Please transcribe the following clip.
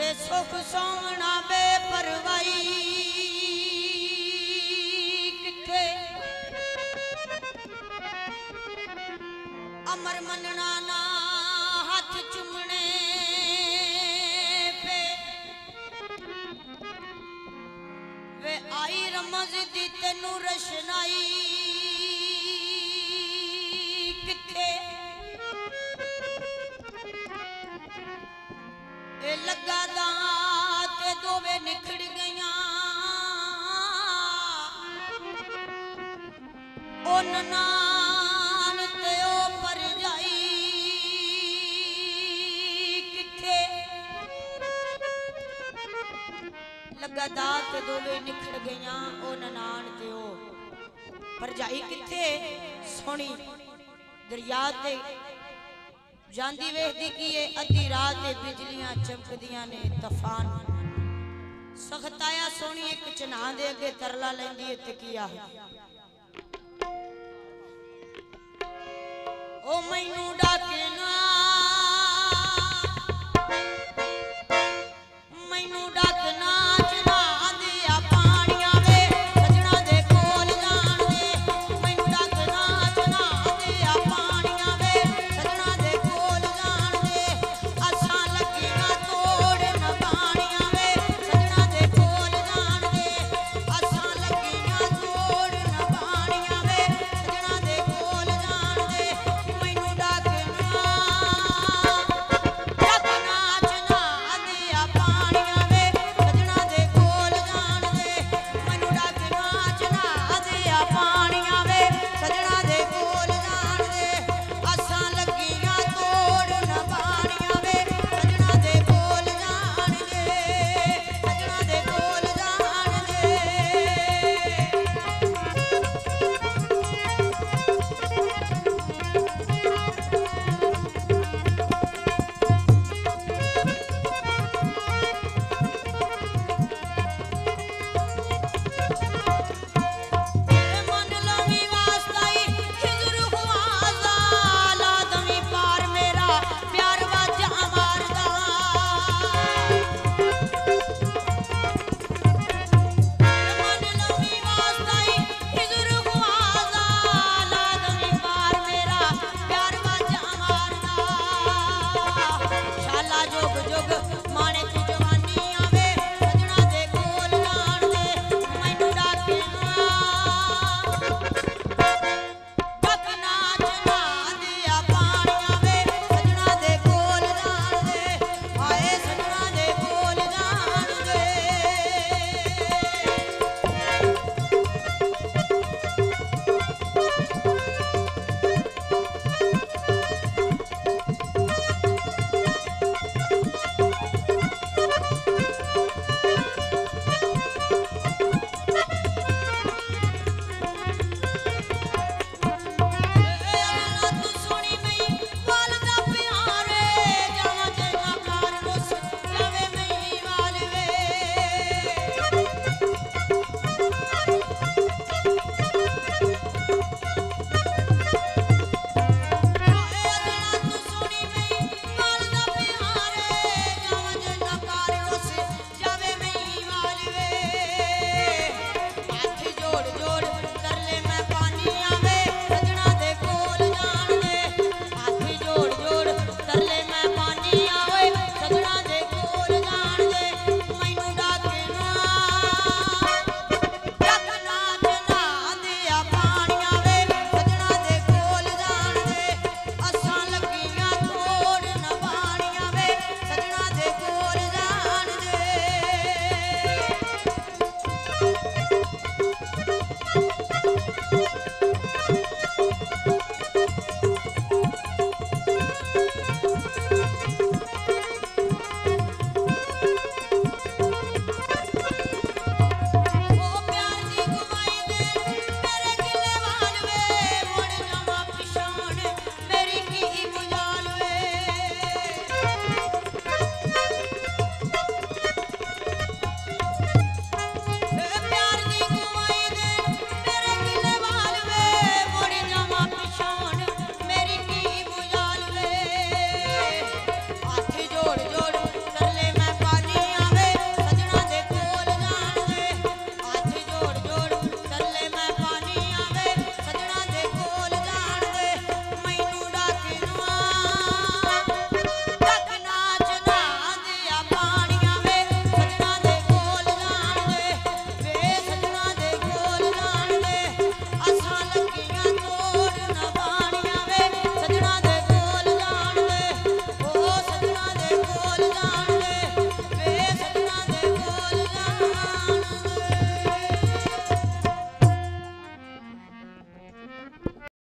वे सुख सोवना बे परवाई किथे अमर मनना ना हाथ चुमने पे वे आई रमज दी तेनू रशनाई किथे ए लगा दाते दोवे निखड़ गया ओ ननान ते ओ परजाई किथे लगा दाते दोवे निखड़ गया ओ ननान ते ओ परजाई किथे सोनी दरिया ते जांदी वेखदी की अद्धी रात बिजलियां चमकदियां ने तूफान सख्ताया सोनी एक चना दे अगे तरला लेंदी है ते किया ओ मैनू डाके